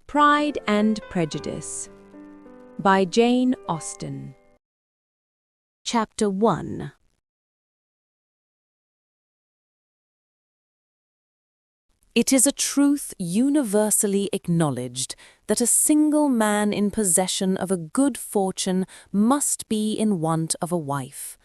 Pride and Prejudice by Jane Austen. Chapter 1. It is a truth universally acknowledged that a single man in possession of a good fortune must be in want of a wife.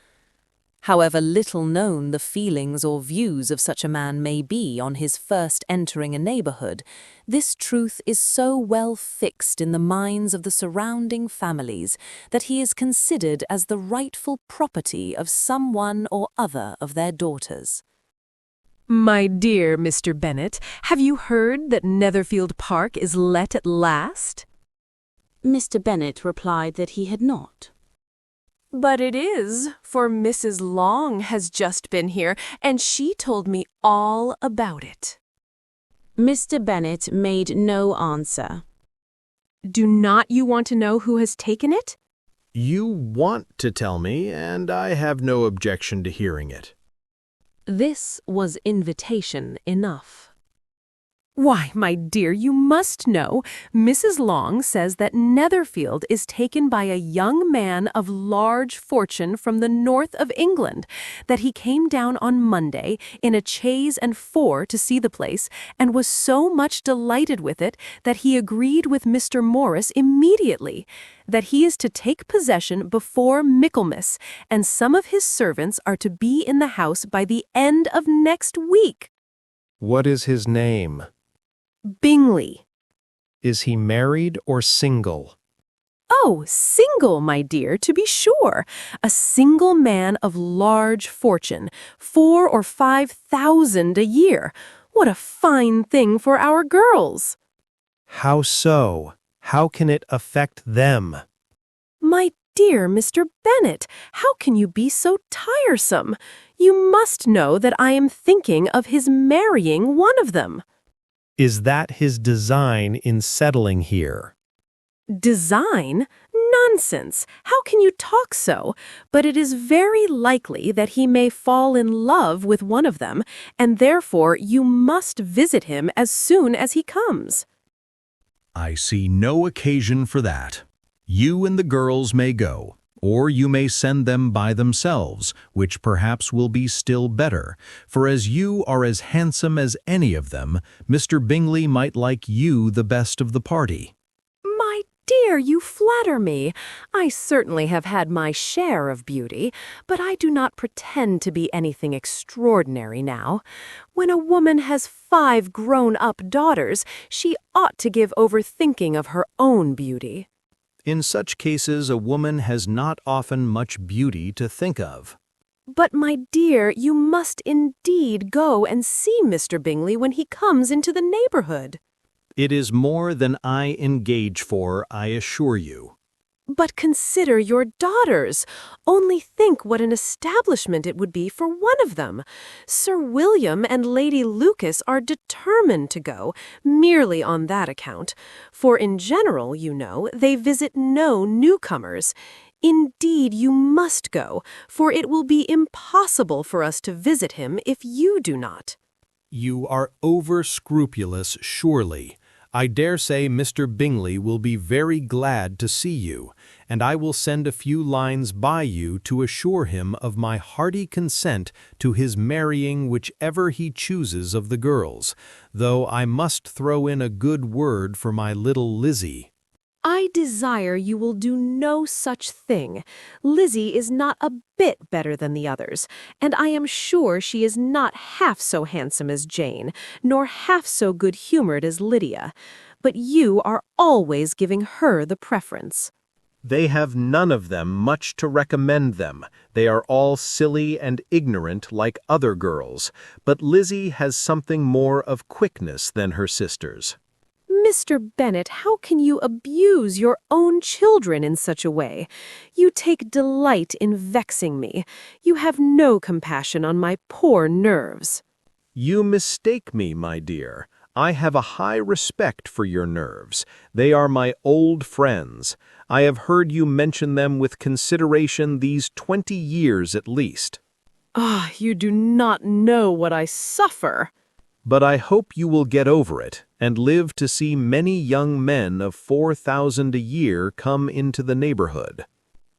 However little known the feelings or views of such a man may be on his first entering a neighbourhood, this truth is so well fixed in the minds of the surrounding families that he is considered as the rightful property of some one or other of their daughters. My dear Mr. Bennet, have you heard that Netherfield Park is let at last? Mr. Bennet replied that he had not. But it is, for Mrs. Long has just been here, and she told me all about it. Mr. Bennet made no answer. Do not you want to know who has taken it? You want to tell me, and I have no objection to hearing it. This was invitation enough. Why, my dear, you must know, Mrs. Long says that Netherfield is taken by a young man of large fortune from the north of England, that he came down on Monday in a chaise and four to see the place, and was so much delighted with it that he agreed with Mr. Morris immediately, that he is to take possession before Michaelmas, and some of his servants are to be in the house by the end of next week. What is his name? Bingley. Is he married or single? Oh, single, my dear, to be sure. A single man of large fortune, 4,000 or 5,000 a year. What a fine thing for our girls! How so? How can it affect them? My dear Mr. Bennet, how can you be so tiresome? You must know that I am thinking of his marrying one of them. Is that his design in settling here? Design? Nonsense! How can you talk so? But it is very likely that he may fall in love with one of them, and therefore you must visit him as soon as he comes. I see no occasion for that. You and the girls may go, or you may send them by themselves, which perhaps will be still better, for as you are as handsome as any of them, Mr. Bingley might like you the best of the party. My dear, you flatter me. I certainly have had my share of beauty, but I do not pretend to be anything extraordinary now. When a woman has 5 grown-up daughters, she ought to give over thinking of her own beauty. In such cases, a woman has not often much beauty to think of. But, my dear, you must indeed go and see Mr. Bingley when he comes into the neighborhood. It is more than I engage for, I assure you. But consider your daughters. Only think what an establishment it would be for one of them. Sir William and Lady Lucas are determined to go, merely on that account. For in general, you know, they visit no newcomers. Indeed, you must go, for it will be impossible for us to visit him if you do not. You are over-scrupulous, surely. I dare say Mr. Bingley will be very glad to see you, and I will send a few lines by you to assure him of my hearty consent to his marrying whichever he chooses of the girls, though I must throw in a good word for my little Lizzie. I desire you will do no such thing. Lizzie is not a bit better than the others, and I am sure she is not half so handsome as Jane, nor half so good-humored as Lydia. But you are always giving her the preference. They have none of them much to recommend them. They are all silly and ignorant like other girls, but Lizzie has something more of quickness than her sisters. Mr. Bennet, how can you abuse your own children in such a way? You take delight in vexing me. You have no compassion on my poor nerves. You mistake me, my dear. I have a high respect for your nerves. They are my old friends. I have heard you mention them with consideration these 20 years at least. Ah, you do not know what I suffer. But I hope you will get over it and live to see many young men of 4,000 a year come into the neighborhood.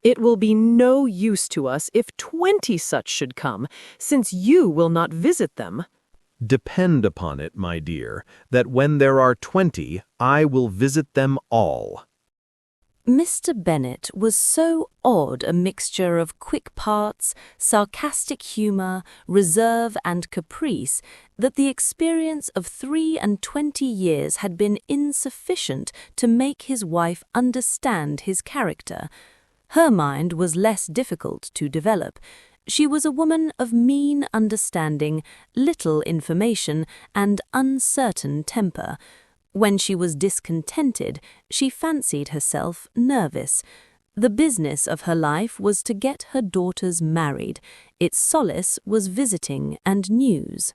It will be no use to us if 20 such should come, since you will not visit them. Depend upon it, my dear, that when there are 20, I will visit them all. Mr. Bennet was so odd a mixture of quick parts, sarcastic humour, reserve and caprice that the experience of 23 years had been insufficient to make his wife understand his character. Her mind was less difficult to develop. She was a woman of mean understanding, little information, and uncertain temper. When she was discontented, she fancied herself nervous. The business of her life was to get her daughters married. Its solace was visiting and news.